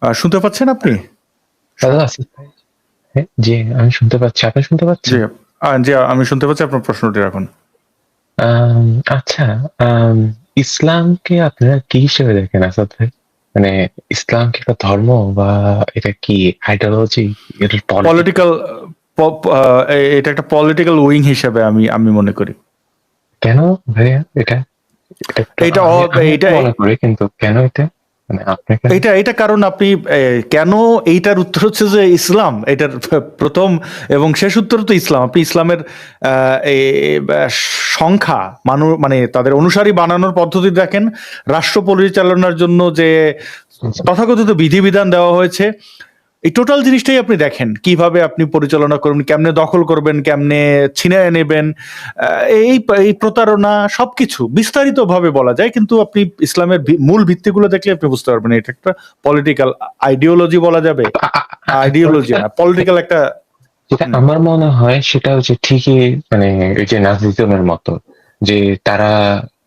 শুনতে পাচ্ছেন আপনি? দাদা আসিফ ভাই? হ্যাঁ, জি আমি শুনতে পাচ্ছি। আপনি শুনতে জি, পাচ্ছেন? জি, আমি শুনতে পাচ্ছি। আপনার প্রশ্নটি রাখুন। আম আচ্ছা, আম ইসলামকে আপনারা কি হিসেবে দেখেন আসাদ ভাই? মানে ইসলাম কি একটা ধর্ম বা এটা কি আইডিওলজি? এটা পলিটিক্যাল? পলিটিক্যাল প প আ এটা একটা পলিটিক্যাল উইং হিসেবে আমি মনে করি। কেন ভাইয়া এটা? এটা একটু এইটা অ আমিও তো এইটা মনে করি কিন্তু কেন এটা? মানে আপনি কেন? এইটা কারণ আপনি কেন এইটার উত্তর হচ্ছে যে ইসলাম। এটার ১ম এবং শেষ উত্তর তো ইসলাম। আপনি ইসলামের আ এ ব্যা সংখ্যা মানে তাদের অনুসারী বানানোর পদ্ধতি দেখেন, রাষ্ট্র পরিচালনার জন্য যে জি, তথাকথিত বিধিবিধান দেওয়া হয়েছে, এই টোটাল জিনিসটাই আপনি দেখেন। কিভাবে আপনি পরিচালনা করবেন, কেমনে দখল করবেন, কেমনে ছিনায়ে নেবেন। আ এই প্রতারণা সবকিছু বিস্তারিতভাবে বলা যায়। কিন্তু আপনি ইসলামের মূল ভিত্তিগুলো দেখলে আপনি বুঝতে পারবেন এটা একটা পলিটিক্যাল আইডিওলজি বলা যাবে। আ আ আ এখন আইডিওলজি না, পলিটিক্যাল একটা যেটা হুম। আমার মনে হয় সেটা হচ্ছে ঠিকই মানে ওই যে নাজিজমের মতো। যে তারা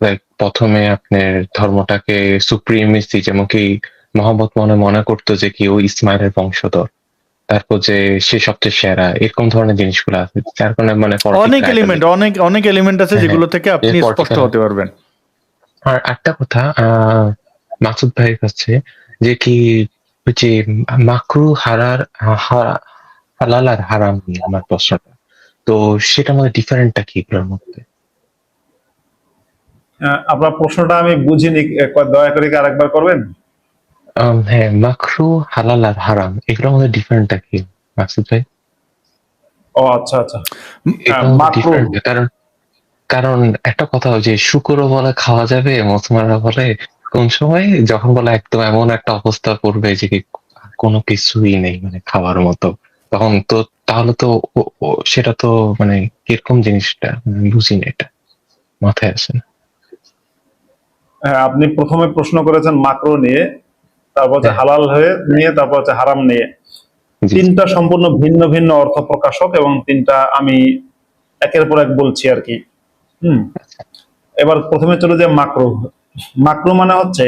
লাইক ১ম এ আপনার ধর্মটাকে সুপ্রিমেসি যেমন কি মহম্মদ মনে করত যে কি ও ইসমাইলের বংশধর। তারপর যে সে সবচেয়ে সেরা এরকম ধরনের জিনিসগুলো আছে। যার কারণে মানে অনেক পলিটিক্যাল এলিমেন্ট আইডিওলজি অনেক এলিমেন্ট আছে হ্যাঁ, হ্যাঁ। যেগুলো থেকে এই আপনি স্পষ্ট পলিটিক্যাল হতে পারবেন। আর একটা কথা মাসুদ ভাইয়ের কাছে যে কি ওই যে মাকরু হালাল আর হারাম নিয়ে আমার প্রশ্নটা। তো সেটার মধ্যে ডিফারেন্টটা কি এগুলোর মধ্যে? আপনার প্রশ্নটা আমি বুঝিনি, দয়া করে কি আরেকবার করবেন? হ্যাঁ, মাকরু, হালাল আর হারাম এগুলোর মধ্যে ডিফারেন্টটা কি মাকসুদ ভাই? ও আচ্ছা আচ্ছা। এগুলোর মধ্যে মাকরুহ। ডিফারেন্ট কারণ কারণ একটা কথা যে শুকরও বলে খাওয়া যাবে, মুসলমানরা বলে কোন সময় যখন বলে একদম এমন একটা অবস্থা করবে যে কি কোনো কিছুই নেই মানে খাওয়ার মতো। তখন তো তাহলে তো সেটা তো মানে কিরকম জিনিসটা? বুঝি না এটা। মাথায় আসে না। হ্যাঁ, আপনি প্রথমে প্রশ্ন করেছেন মাকরু নিয়ে, তারপর হচ্ছে হ্যাঁ, হালাল হয়ে নিয়ে, তারপর হচ্ছে হারাম নিয়ে। জি, জি। তিনটা সম্পূর্ণ ভিন্ন ভিন্ন অর্থ প্রকাশক, এবং তিনটা আমি একের পর এক বলছি আর কি। হুম। এবার প্রথমে চলে যে মাকরু। মাকরু মানে হচ্ছে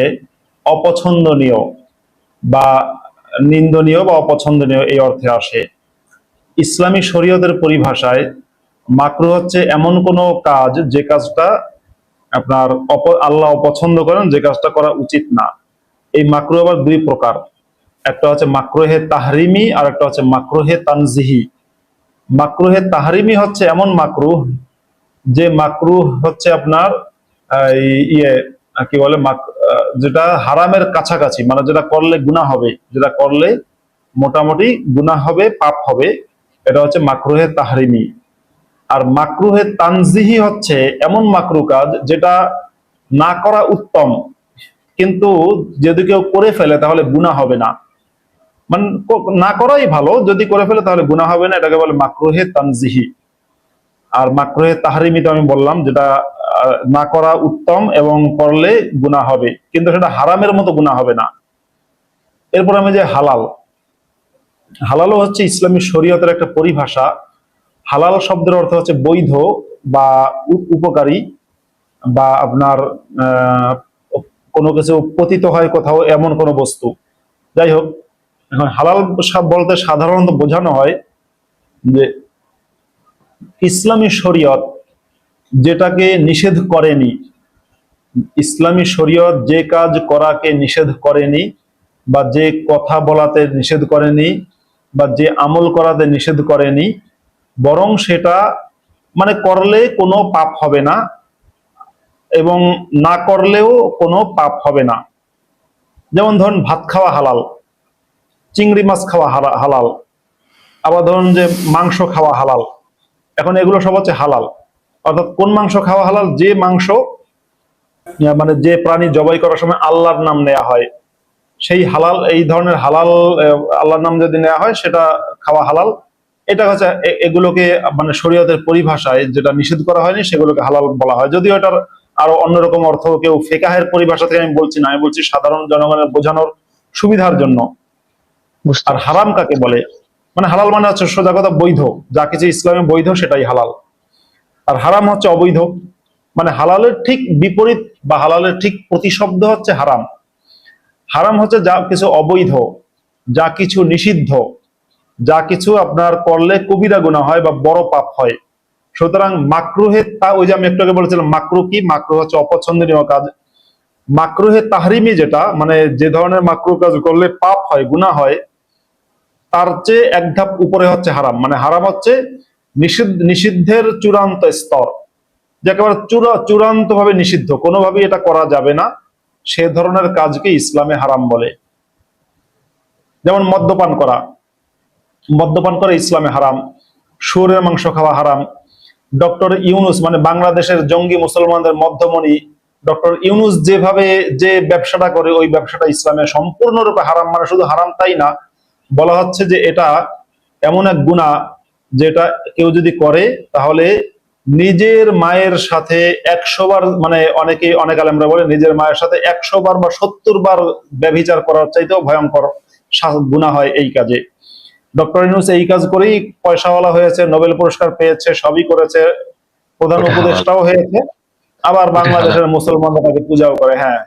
অপছন্দনীয় বা নিন্দনীয় বা অপছন্দনীয়, এই অর্থে আসে। ইসলামী শরীয়তের পরিভাষায় মাকরু হচ্ছে এমন কোনো কাজ যে কাজটা আপনার আল্লাহ অপছন্দ করেন, যে কাজটা করা উচিত না। এই মাকরু আবার দুই প্রকার। একটা হচ্ছে মাকরুহে তাহরিমি, আর একটা হচ্ছে মাকরুহে তানজিহি। মাকরুহে তাহরিমি হচ্ছে এমন মাকরুহ, যে মাকরুহ হচ্ছে আপনার ইয়ে কি বলে যেটা হারামের কাছাকাছি, মানে যেটা করলে গুনাহ হবে, যেটা করলে মোটামুটি গুনাহ হবে, পাপ হবে, এটা হচ্ছে মাকরুহে তাহরিমি। আর মাকরুহে তানজিহি হচ্ছে এমন মাকরু কাজ যেটা না করা উত্তম, কিন্তু যদি কেউ করে ফেলে তাহলে গুনাহ হবে না। মানে না করাই ভালো, যদি করে ফেলে তাহলে গুনাহ হবে না, এটাকে বলে মাকরুহে তানজিহি। আর মাকরুহে তাহরিমি তো আমি বললাম, যেটা না করা উত্তম এবং করলে গুনাহ হবে, কিন্তু সেটা হারামের মতো গুনাহ হবে না। এরপর আমি যে হালাল। হালালও হচ্ছে ইসলামী শরীয়তের একটা পরিভাষা। হালাল শব্দের অর্থ হচ্ছে বৈধ বা উপকারী, বা আপনার আহ, কোনো কিছু পতিত হয় কোথাও এমন কোনো বস্তু। যাই হোক, এখন হালাল বলতে সাধারণত বোঝানো হয় যে ইসলামী শরীয়ত যেটাকে নিষেধ করেনি, ইসলামী শরীয়ত যে কাজ করাকে নিষেধ করেনি, বা যে কথা বলাতে নিষেধ করেনি, বা যে আমল করাতে নিষেধ করেনি, বরং সেটা মানে করলে কোনো পাপ হবে না, এবং না করলেও কোনো পাপ হবে না। যেমন ধরুন ভাত খাওয়া হালাল, চিংড়ি মাছ খাওয়া হালাল, আবার ধরুন যে মাংস খাওয়া হালাল। এখন এগুলো সব হচ্ছে হালাল। অর্থাৎ কোন মাংস খাওয়া হালাল? যে মাংস মানে যে প্রাণী জবাই করার সময় আল্লাহর নাম নেওয়া হয়, সেই হালাল, এই ধরনের হালাল আল্লাহর নাম যদি নেওয়া হয় সেটা খাওয়া হালাল। এটা হচ্ছে এগুলোকে মানে শরীয়তের পরিভাষায় যেটা নিষেধ করা হয়নি সেগুলোকে হালাল বলা হয়, যদিও এটার আরো অন্যরকম অর্থ কেউ ফিকাহের পরিভাষা থেকে আমি বলছি না, আমি বলছি সাধারণ জনগণের বোঝানোর সুবিধার জন্য। বুঝতে আর পারছি। হারাম কাকে বলে? মানে হালাল মানে হচ্ছে সোজা কথা বৈধ, যা কিছু ইসলামে বৈধ সেটাই হালাল। আর হারাম হচ্ছে অবৈধ। মানে হালালের ঠিক বিপরীত বা হালালের ঠিক প্রতিশব্দ হচ্ছে হারাম। হারাম হচ্ছে যা কিছু অবৈধ, যা কিছু নিষিদ্ধ, যা কিছু আপনার করলে কবিরা গুনাহ হয় বা বড় পাপ হয়। সুতরাং মাকরুহে ওই যে আমি একটু আগে বলেছিলাম মাকরু কি, মাকরু হচ্ছে অপছন্দনীয় কাজ। মাকরুহে তাহরিমি যেটা, মানে যে ধরনের মাকরু কাজ করলে পাপ হয়, গুনাহ হয়, তার চেয়ে এক ধাপ উপরে হচ্ছে হারাম। মানে হারাম হচ্ছে নিষিদ্ধের চূড়ান্ত স্তর, যে একেবারে চূড়ান্ত ভাবে নিষিদ্ধ, কোনোভাবেই এটা করা যাবে না, সে ধরনের কাজকে ইসলামে হারাম বলে। যেমন মদ্যপান করা, মদ্যপান করা ইসলামে হারাম। শুয়োরের মাংস খাওয়া হারাম। ডক্টর ইউনুস মানে বাংলাদেশের জঙ্গি মুসলমানদের মধ্যমণি ডক্টর ইউনুস যেভাবে যে ব্যবসাটা করে, ওই ব্যবসাটা ইসলামে সম্পূর্ণরূপে হারাম। মানে শুধু হারাম তাই না, বলা হচ্ছে যে এটা এমন এক গুনাহ যেটা কেউ যদি করে তাহলে নিজের মায়ের সাথে 100 বার, মানে অনেক আলেমরা বলে নিজের মায়ের সাথে 100 বার বা 70 বার ব্যভিচার করার চাইতেও ভয়ঙ্কর গুনাহ হয় এই কাজে। ডক্টর ইউনূস এই কাজ করেই পয়সাওয়ালা হয়েছে, নোবেল পুরস্কার পেয়েছে, সবই করেছে, প্রধান ওটা হালাল, উপদেষ্টাও হয়েছে, আবার ওটা হালাল, বাংলাদেশের মুসলমানরা তাকে পূজাও করে। হ্যাঁ,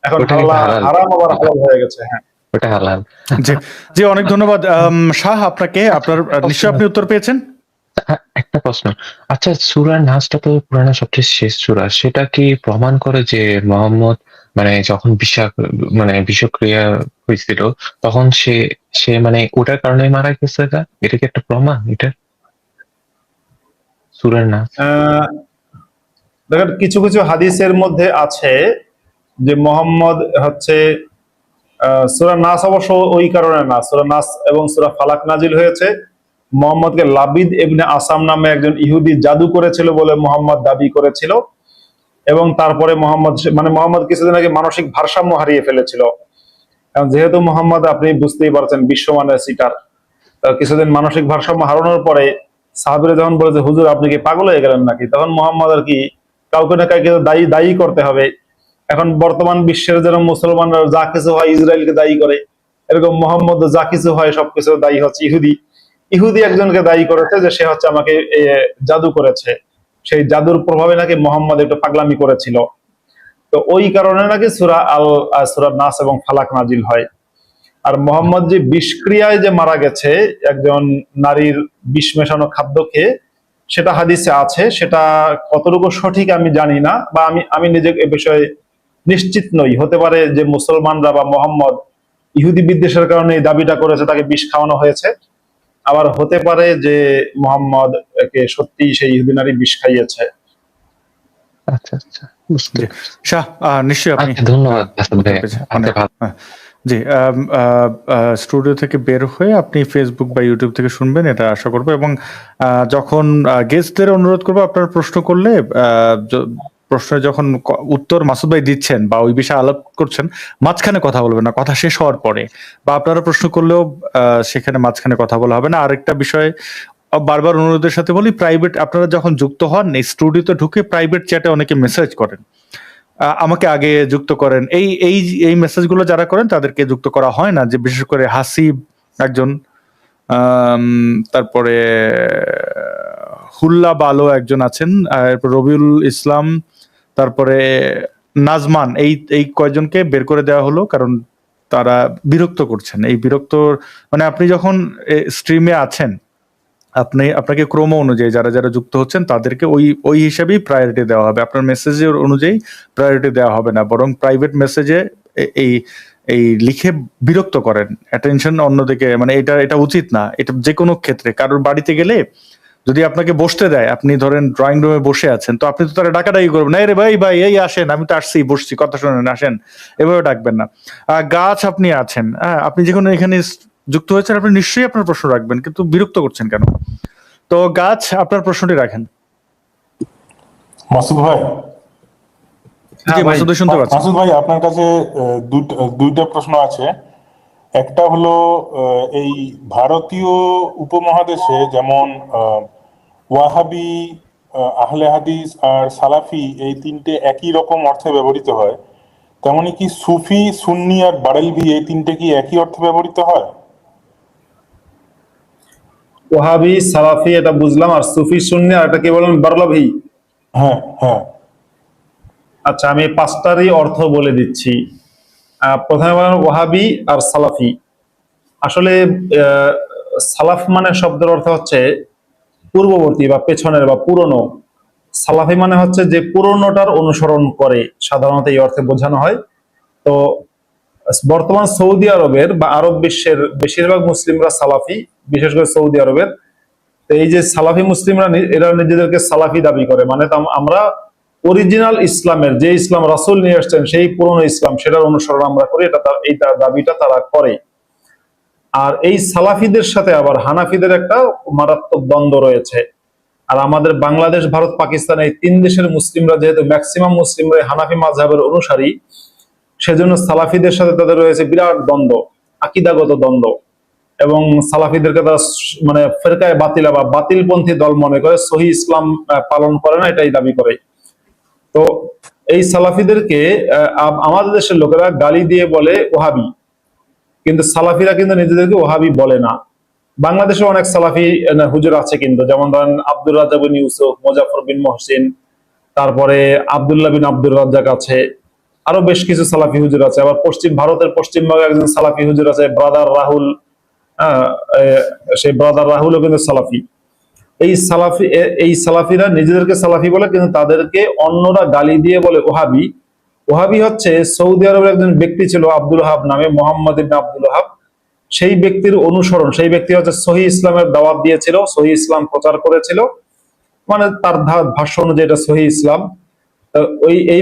এখন ওটা কিন্তু হালাল, হারাম আবার হালাল হয়ে গেছে। হ্যাঁ, ওটা হালাল। জি, জি, অনেক ধন্যবাদ শাহ আপনাকে। আপনার নিশ্চয়ই আপনি উত্তর পেয়েছেন। একটা প্রশ্ন, আচ্ছা সূরা নাসটা তো কোরআনের সবচেয়ে শেষ সূরা, সেটা কি প্রমাণ করে যে মোহাম্মদ মানে যখন বিষক্রিয়া হয়েছিল তখন সে সে মানে ওটার কারণে মারা গেছে? এটা কি একটা প্রমাণ এটা সূরা নাস? দেখেন কিছু কিছু হাদিসের মধ্যে আছে যে মোহাম্মদ হচ্ছে সূরা নাস অবশ্য ওই কারণে না, সূরা নাস এবং সূরা ফালাক নাজিল হয়েছে মোহাম্মদকে লাবিদ ইবনে আসাম নামে একজন ইহুদি জাদু করেছিল বলে মোহাম্মদ দাবি করেছিল, এবং তারপরে মোহাম্মদ কিছুদিন আগে মানসিক ভারসাম্য হারিয়ে ফেলেছিল। কারণ যেহেতু মোহাম্মদ, আপনি বুঝতেই পারছেন, বিশ্বমানের সিটার, কিছুদিন মানসিক ভারসাম্য হারানোর পরে সাহাবীরা যখন বলে যে হুজুর আপনি কি পাগল হয়ে গেলেন নাকি, তখন মোহাম্মদ আর কি কাউকে না কাউকে দায়ী দায়ী করতে হবে। এখন বর্তমান বিশ্বের যেরকম মুসলমানরা যা কিছু হয় ইসরায়েলকে দায়ী করে, এরকম মোহাম্মদ যা কিছু হয় সবকিছু দায়ী হচ্ছে ইহুদি। ইহুদি একজনকে দায়ী করেছে যে সে হচ্ছে আমাকে জাদু করেছে, সেই জাদুর প্রভাবে নাকি মোহাম্মদ একটু পাগলামি করেছিল। তো ওই কারণে নাকি সূরা নাস এবং ফালাক নাজিল হয়। আর মোহাম্মদ যে বিষক্রিয়ায় যে মারা গেছে একজন নারীর বিষ মেশানো খাদ্য খেয়ে, সেটা হাদিসে আছে, সেটা কতটুকু সঠিক আমি জানি না, বা আমি নিজে এ বিষয়ে নিশ্চিত নই। হতে পারে যে মুসলমানরা বা মোহাম্মদ ইহুদি বিদ্বেষের কারণে এই দাবিটা করেছে, তাকে বিষ খাওয়ানো হয়েছে। আবার হতে পারে যে মোহাম্মদ একে সত্যি সেই ইহুদি নারী বিষ খাইয়েছে। আচ্ছা আচ্ছা, বুঝতে জি, পারছি। শাহ নিশ্চয়ই আপনি আচ্ছা, ধন্যবাদ হাসান উত্তর ভাই। পেয়েছেন। আচ্ছা, ভালো। হ্যাঁ, জি, স্টুডিও থেকে বের হয়ে আপনি ফেসবুক বা ইউটিউব থেকে শুনবেন এটা আশা করবো। এবং যখন গেস্টদের অনুরোধ করবো আপনার প্রশ্ন করলে, প্রশ্নের যখন উত্তর মাসুদ ভাই দিচ্ছেন বা ওই বিষয়ে আলাপ করছেন, মাঝখানে কথা বলবেন না, কথা শেষ হওয়ার পরে, বা আপনারা প্রশ্ন করলেও সেখানে মাঝখানে কথা বলা হবে না। আরেকটা বিষয় বারবার অনুরোধের সাথে বলি, প্রাইভেট আপনারা যখন যুক্ত হন এই স্টুডিওতে ঢুকে প্রাইভেট চ্যাটে অনেকে মেসেজ করেন, আমাকে আগে যুক্ত করেন, এই এই এই মেসেজগুলো যারা করেন তাদেরকে যুক্ত করা হয় না। যে বিশেষ করে হাসিব একজন, তারপরে হুল্লা বালো একজন আছেন, এরপর রবিউল ইসলাম, তারপরে নাজমান, এই কয়জনকে বের করে দেওয়া হলো কারণ তারা বিরক্ত করছেন। এই বিরক্ত মানে আপনি যখন স্ট্রিমে আছেন, আপনাকে ক্রম অনুযায়ী যারা যারা যুক্ত হচ্ছেন তাদেরকে ওই হিসাবেই প্রায়োরিটি দেওয়া হবে। আপনার মেসেজের অনুযায়ী প্রায়োরিটি দেওয়া হবে না, বরং প্রাইভেট মেসেজে এই এই লিখে বিরক্ত করেন, অ্যাটেনশন অন্যদিকে, মানে এটা উচিত না। এটা যে কোনো ক্ষেত্রে কারোর বাড়িতে গেলে যদি আপনাকে বসতে দেয়, আপনি ধরেন ড্রয়িং রুমে বসে আছেন, তো আপনি তো তারা ডাকাডাকি করবেন না, রে ভাই ভাই এই আসেন, আমি তো আসছি, বসছি, কথা শোনেন, আসেন, এভাবে ডাকবেন না। গাছ আপনি আছেন, আপনি যে কোনো এখানে যুক্ত হয়েছেন, আপনি নিশ্চয়ই আপনার প্রশ্ন রাখবেন, কিন্তু বিরক্ত করছেন কেন? তো গাছ, আপনার প্রশ্নটি রাখেন। মাসুদ ভাই, জি, মাসুদ ভাই শুনতে পাচ্ছেন। মাসুদ ভাই আপনার কাছে দুইটা প্রশ্ন আছে। একটা হলো এই ভারতীয় উপমহাদেশে যেমন ওয়াহাবি, আহলে হাদিস আর সালাফি এই তিনটে একই রকম অর্থে ব্যবহৃত হয়, তেমনি কি সুফি, সুন্নি আর বারেলভি এই তিনটে কি একই অর্থে ব্যবহৃত হয়? ওহাবি, সালাফি এটা বুঝলাম, আর সুফি সুন্নি আর এটা কি বলেন, বারলাভি? হ্যাঁ হ্যাঁ। আচ্ছা, আমি পাঁচটারই অর্থ বলে দিচ্ছি। প্রথমে বলেন ওহাবি আর সালাফি। আসলে আহ, সালাফ মানে শব্দের অর্থ হচ্ছে পূর্ববর্তী বা পেছনের বা পুরনো। সালাফি মানে হচ্ছে যে পুরনোটার অনুসরণ করে, সাধারণত এই অর্থে বোঝানো হয়। তো বর্তমান সৌদি আরবের বা আরব বিশ্বের বেশিরভাগ মুসলিমরা সালাফি, বিশেষ করে সৌদি আরবের। তো এই যে সালাফি মুসলিমরা এরা নিজেদেরকে সালাফি দাবি করে, মানে আমরা অরিজিনাল ইসলামের, যে ইসলাম রাসূল নিয়ে আসছেন সেই পুরনো ইসলাম, সেটার অনুসরণ আমরা করি, এই দাবিটা তারা করে। আর এই সালাফিদের সাথে আবার হানাফিদের একটা মারাত্মক দ্বন্দ্ব রয়েছে। আর আমাদের বাংলাদেশ, ভারত, পাকিস্তান এই তিন দেশের মুসলিমরা যেহেতু ম্যাক্সিমাম মুসলিমরা হানাফি মাযহাবের অনুসারী, সেজন্য সালাফিদের সাথে তাদের রয়েছে বিরাট দ্বন্দ্ব, আকীদাগত দ্বন্দ্ব। এবং সালাফিদেরকে তারা মানে ফেরকায়ে বাতিলা বা বাতিলপন্থী দল মনে করে, সহি ইসলাম পালন করে না, এটাই দাবি করে। তো এই সালাফিদেরকে আমাদের দেশের লোকেরা গালি দিয়ে বলে ওহাবি, কিন্তু সালাফিরা কিন্তু নিজেদেরকে ওহাবি বলে না। বাংলাদেশে অনেক সালাফি হুজুর আছে কিন্তু, যেমন ধরেন আব্দুর রাজ্জাক বিন ইউসুফ, মুজাফর বিন মহসিন, তারপরে আব্দুল্লাহ বিন আব্দুর রাজ্জাক আছে, আরো বেশ কিছু সালাফি হুজুর আছে। আবার ভারতের পশ্চিমবঙ্গে একজন সালাফি হুজুর আছে, ব্রাদার রাহুল। হ্যাঁ, সেই ব্রাদার রাহুলও কিন্তু সালাফি। এই সালাফিরা নিজেদেরকে সালাফি বলে, কিন্তু তাদেরকে অন্যরা গালি দিয়ে বলে ওহাবি। ওহাবি হচ্ছে সৌদি আরবের একজন ব্যক্তি ছিল আব্দুল ওহাব নামে, মোহাম্মদ ইবনে আব্দুল ওহাব। সেই ব্যক্তির অনুসরণ, সেই ব্যক্তি হচ্ছে সহি ইসলামের দাওয়াত দিয়েছিল, সহি ইসলাম প্রচার করেছিল, মানে তার ভাষ্য অনুযায়ী এটা সহি ইসলাম। ওই এই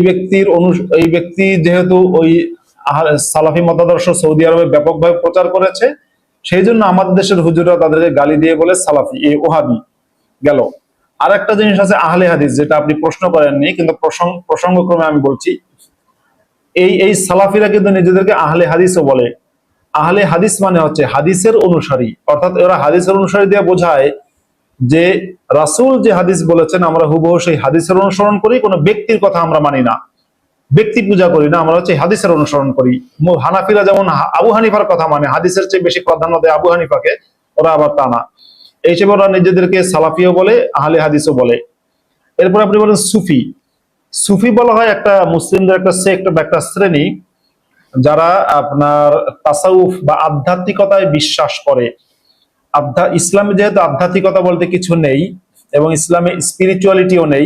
ব্যক্তি যেহেতু ওই সালাফি মতাদর্শ সৌদি আরবে ব্যাপকভাবে প্রচার করেছে, সেই জন্য আমাদের দেশের হুজুররা তাদেরকে গালি দিয়ে বলে সালাফি, এই ওহাবি গেল। আর একটা জিনিস আছে আহলে হাদিস, যেটা আপনি প্রশ্ন করেননি, কিন্তু প্রসঙ্গক্রমে আমি বলছি। এই সালাফিরা কিন্তু নিজেদেরকে আহলে হাদিসও বলে। আহলে হাদিস মানে হচ্ছে হাদিসের অনুসারী, অর্থাৎ এরা হাদিসের অনুসারী দিয়ে বোঝায় যে রাসূল যে হাদিস বলেছেন আমরা হুবহু সেই হাদিসের অনুসরণ করি, কোনো ব্যক্তির কথা আমরা মানি না, ব্যক্তি পূজা করি না, আমরা হচ্ছে হাদিসের অনুসরণ করি। হানাফিরা যেমন আবু হানিফার কথা মানে, হাদিসের চেয়ে বেশি প্রাধান্য দেয় আবু হানিফাকে, ওরা আবার তা না। এই হিসেবে ওরা নিজেদেরকে সালাফিও বলে, আহলে হাদিসও বলে। এরপর আপনি বলেন সুফি। সুফি বলা হয় একটা মুসলিমদের একটা সেক্ট বা একটা শ্রেণী, যারা আপনার তাসাউফ বা আধ্যাত্মিকতায় বিশ্বাস করে। ইসলামে যেহেতু আধ্যাত্মিকতা বলতে কিছু নেই এবং ইসলামে স্পিরিচুয়ালিটিও নেই,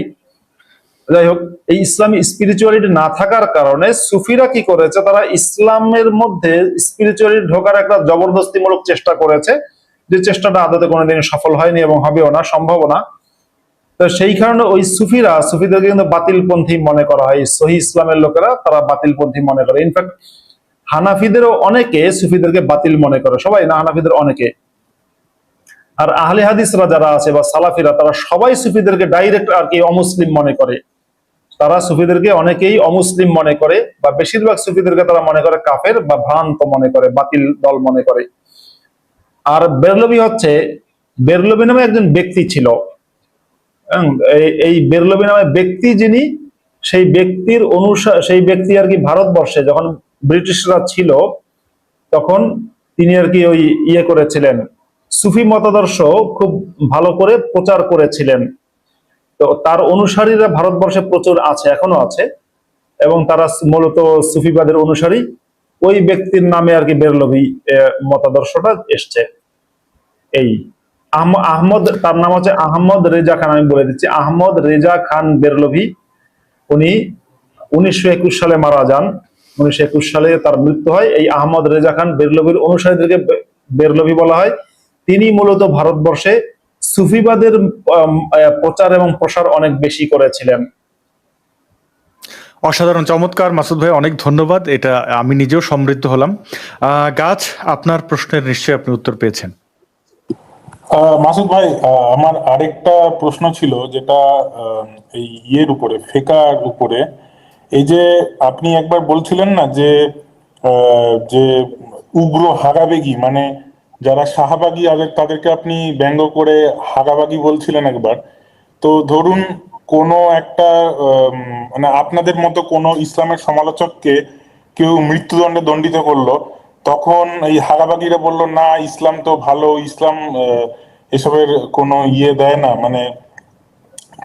যাই হোক, এই ইসলামী স্পিরিচুয়ালিটি না থাকার কারণে সুফিরা কি করেছে, তারা ইসলামের মধ্যে স্পিরিচুয়ালিটি ঢোকার একটা জবরদস্তিমূলক চেষ্টা করেছে, যে চেষ্টাটা আদতে কোনোদিন সফল হয়নি এবং হবেও না, সম্ভব না। তো সেই কারণে ওই সুফিদেরকে কিন্তু বাতিলপন্থী মনে করা হয়। সহি ইসলামের লোকেরা তারা বাতিলপন্থী মনে করে। ইনফ্যাক্ট হানাফিদেরও অনেকে সুফিদেরকে বাতিল মনে করে, সবাই না, হানাফিদের অনেকে। আর আহলে হাদিসরা যারা আছে বা সালাফিরা, তারা সবাই সুফিদেরকে ডাইরেক্ট আর কি অমুসলিম মনে করে। তারা সুফিদেরকে অনেকেই অমুসলিম মনে করে, বা বেশিরভাগ সুফিদেরকে তারা মনে করে কাফের বা ভ্রান্ত মনে করে, বাতিল দল মনে করে। আর বেরলভী নামে একজন ব্যক্তি ছিল। এই বেরলভী নামে ব্যক্তি যিনি, সেই ব্যক্তি আর কি ভারতবর্ষে যখন ব্রিটিশরা ছিল, তখন তিনি আর কি ওই করেছিলেন, সুফি মতাদর্শ খুব ভালো করে প্রচার করেছিলেন। তো তার অনুসারীরা ভারতবর্ষে প্রচুর আছে, এখনো আছে, এবং তারা মূলত সুফিবাদের অনুসারী। ওই ব্যক্তির নামে আর কি বেরলভী মতাদর্শটা এসছে। এই আহমদ, তার নাম হচ্ছে আহমদ রেজা খান। আমি বলে দিচ্ছি, আহমদ রেজা খান বেরলভী। উনি 1921 সালে মারা যান। 1921 সালে তার মৃত্যু হয়। এই আহমদ রেজা খান বেরলভীর অনুসারীদেরকে বেরলভী বলা হয়। তিনি মূলত ভারতবর্ষে সুফিবাদের প্রচার এবং প্রসার অনেক বেশি করেছিলেন। অসাধারণ, চমৎকার মাসুদ ভাই, অনেক ধন্যবাদ। এটা আমি নিজেও সমৃদ্ধ হলাম। গাছ, আপনার প্রশ্নের নিশ্চয়ই আপনি উত্তর পেয়েছেন। মাসুদ ভাই, আমার আরেকটা প্রশ্ন ছিল, যেটা এই উপরে, ফিকার উপরে। এই যে আপনি একবার বলছিলেন না যে যে উগ্র হাগাবেগি, মানে যারা শাহবাগী তাদেরকে আপনি ব্যঙ্গ করে হাগাবাগী বলছিলেন একবার। তো ধরুন কোনো একটা মানে আপনাদের মতো কোনো ইসলামের সমালোচককে কেউ মৃত্যুদণ্ডে দণ্ডিত করলো, তখন এই হাগাবাগীরা বলল না ইসলাম তো ভালো, ইসলাম এসবের কোনো দেয় না, মানে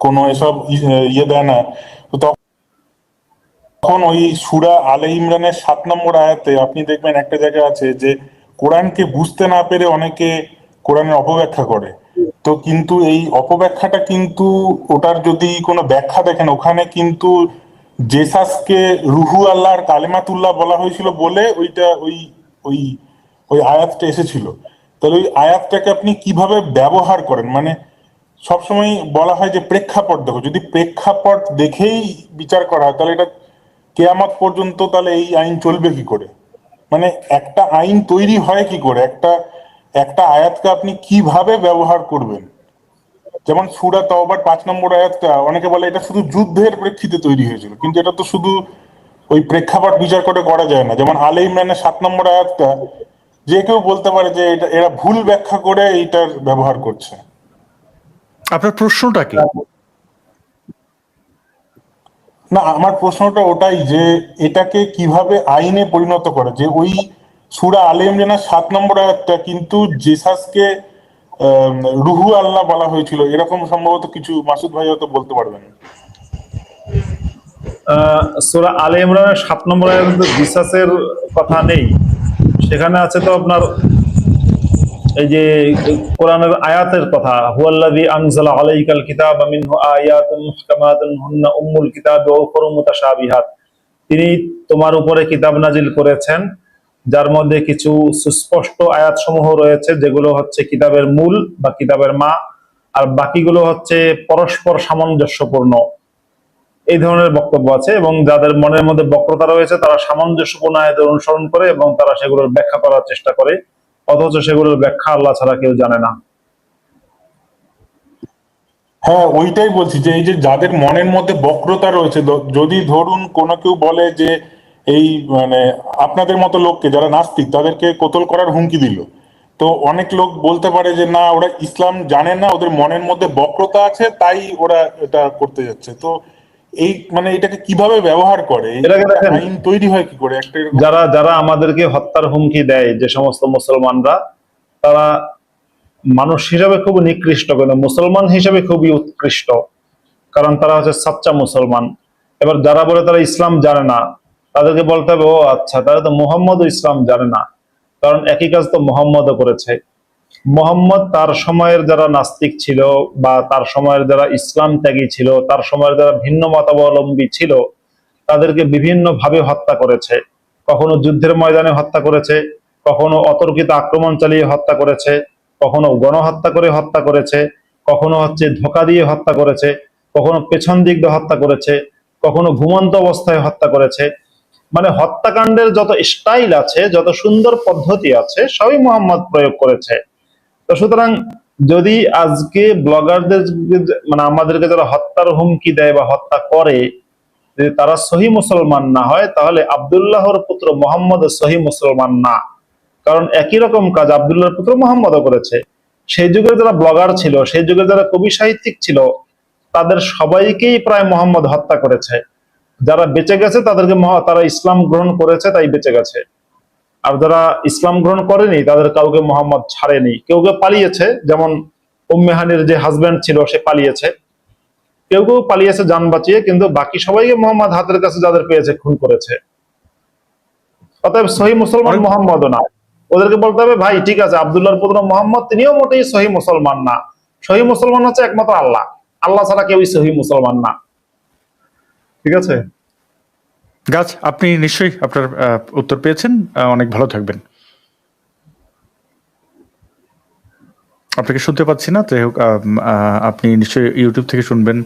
কোনো এসব দেয় না। তো তখন ওই সূরা আলে ইমরানের 7 নম্বর আয়াতে আপনি দেখবেন একটা জায়গা আছে যে কোরআনকে বুঝতে না পেরে অনেকে কোরআনের অপব্যাখ্যা করে। তো কিন্তু এই অপব্যাখ্যাটা কিন্তু ওটার যদি কোনো ব্যাখ্যা দেখেন, ওখানে কিন্তু জেসাসকে রুহু আল্লাহর কালেমাতুল্লাহ বলা হয়েছিল বলে ওইটা ওই ওই ওই আয়াতটা এসেছিল। তাহলে ওই আয়াতটাকে আপনি কিভাবে ব্যবহার করেন, মানে সবসময় বলা হয় যে প্রেক্ষাপট দেখো, যদি প্রেক্ষাপট দেখেই বিচার করা হয় তাহলে এটা কেয়ামত পর্যন্ত তাহলে এই আইন চলবে কি করে? মানে একটা আইন তৈরি হয় কি করে, একটা একটা আয়াতকে আপনি কিভাবে ব্যবহার করবেন? যেমন সূরা তাওবার 5 নম্বর আয়াতটা অনেকে বলে এটা শুধু যুদ্ধের প্রেক্ষিতে তৈরি হয়েছিল, কিন্তু এটা তো শুধু ওই প্রেক্ষাপট বিচার করে করা যায় না। যেমন আলে ইমরানের 7 নম্বর আয়াতটা যে কেউ বলতে পারে যে এটা এরা ভুল ব্যাখ্যা করে এইটার ব্যবহার করছে। আপনার প্রশ্নটা কি? না, আমার প্রশ্নটা ওটাই যে এটাকে কিভাবে আইনে পরিণত করে, যে ওই সূরা আলে ইমরানের 7 নম্বর আয়াতটা কিন্তু জেসাসকে রুহু আল্লাহ বলা হয়েছিল, এরকম সম্ভবত কিছু মাসুদ ভাই হয়তো বলতে পারবেন। সূরা আলে ইমরানের 7 নম্বর আয়াতে কিন্তু জিসাসের কথা নেই, সেখানে আছে তো আপনার এই যে কোরআনের আয়াতের কথা, হুয়াল্লাযী আনজালা আলাইকাল কিতাবা মিনহু আয়াতুন মুহকামাতুন হুন্না উম্মুল কিতাবি ওয়া উখরু মুতাশাবিহাত। তিনি তোমার উপরে কিতাব নাজিল করেছেন যার মধ্যে কিছু সুস্পষ্ট আয়াত সমূহ রয়েছে যেগুলো হচ্ছে কিতাবের মূল বা কিতাবের মা, আর বাকিগুলো হচ্ছে পরস্পর সামঞ্জস্যপূর্ণ। এই ধরনের বক্তব্য আছে, এবং যাদের মনের মধ্যে বক্রতা রয়েছে তারা সামঞ্জস্যপূর্ণ আয়াতের অনুসরণ করে এবং তারা সেগুলোর ব্যাখ্যা করার চেষ্টা করে, অথচ সেগুলোর ব্যাখ্যা আল্লাহ ছাড়া কেউ জানে না। হ্যাঁ, ওইটাই বলছি যে এই যে যাদের মনের মধ্যে বক্রতা রয়েছে, যদি ধরুন কোনো কেউ বলে যে এই মানে আপনাদের মতো লোককে যারা নাস্তিক তাদেরকে কতল করার হুমকি দিল, তো অনেক লোক বলতে পারে যে না, ওরা ইসলাম জানে না, ওদের মনের মধ্যে বক্রতা আছে তাই ওরা এটা করতে যাচ্ছে। তো এই মানে এটাকে কিভাবে ব্যবহার করে, এটাকে দেখেন, আইন তৈরি হয় কি করে একটা এরকম? যারা যারা আমাদেরকে হত্যার হুমকি দেয়, যে সমস্ত মুসলমানরা, তারা মানুষ হিসাবে খুব নিকৃষ্ট, কিন্তু মুসলমান হিসাবে খুবই উৎকৃষ্ট, কারণ তারা হচ্ছে সাচ্চা মুসলমান। এবার যারা বলে তারা ইসলাম জানে না, তাদেরকে বলতে হবে ও আচ্ছা, তাহলে তো মুহাম্মদও ইসলাম জানে না, কারণ একই কাজ তো মুহাম্মদও করেছে। মুহাম্মদ তার সময়ের যারা নাস্তিক ছিল বা তার সময়ের যারা ইসলাম ত্যাগী ছিল, তার সময়ের যারা ভিন্ন মতাবলম্বী ছিল, তাদেরকে বিভিন্ন ভাবে হত্যা করেছে। কখনো যুদ্ধের ময়দানে হত্যা করেছে, কখনো অতর্কিত আক্রমণ চালিয়ে হত্যা করেছে, কখনো গণহত্যা করে হত্যা করেছে, কখনো হচ্ছে ধোঁকা দিয়ে হত্যা করেছে, কখনো পেছন দিক দিয়ে হত্যা করেছে, কখনো ঘুমন্ত অবস্থায় হত্যা করেছে। মানে হত্যাকাণ্ডের যত স্টাইল আছে, যত সুন্দর পদ্ধতি আছে, সবই মোহাম্মদ প্রয়োগ করেছে। তো সুতরাং যদি আজকে ব্লগারদের মানে আমাদেরকে যারা হত্যার হুমকি দেয় বা হত্যা করে, যদি তারা সহি মুসলমান না হয়, তাহলে আব্দুল্লাহর পুত্র মোহাম্মদ সহি মুসলমান না, কারণ একই রকম কাজ আব্দুল্লাহর পুত্র মোহাম্মদও করেছে। সেই যুগের যারা ব্লগার ছিল, সেই যুগের যারা কবি সাহিত্যিক ছিল, তাদের সবাইকেই প্রায় মোহাম্মদ হত্যা করেছে। যারা বেঁচে গেছে তাদেরকে তারা ইসলাম গ্রহণ করেছে তাই বেঁচে গেছে, আর যারা ইসলাম গ্রহণ করেনি তাদের কাউকে মোহাম্মদ ছাড়েনি। কেউ কেউ পালিয়েছে, যেমন উম্মে হানির যে হাজবেন্ড ছিল সে পালিয়েছে, কেউ কেউ পালিয়েছে জান বাঁচিয়ে, কিন্তু বাকি সবাইকে মোহাম্মদ হাতের কাছে যাদের পেয়েছে খুন করেছে। অতএব সহি মুসলমান মোহাম্মদও না। ওদেরকে বলতে হবে ভাই ঠিক আছে, আব্দুল্লাহর পুত্র মোহাম্মদ তিনিও মোটেই সহি মুসলমান না। সহি মুসলমান হচ্ছে একমাত্র আল্লাহ, আল্লাহ ছাড়া কেউই সহি মুসলমান না। ঠিক আছে গাছ, আপনি নিশ্চয়ই আপনার উত্তর পেয়েছেন। অনেক ভালো থাকবেন। আপনাকে শুনতে পাচ্ছি না, যাই হোক আপনি নিশ্চয়ই ইউটিউব থেকে শুনবেন।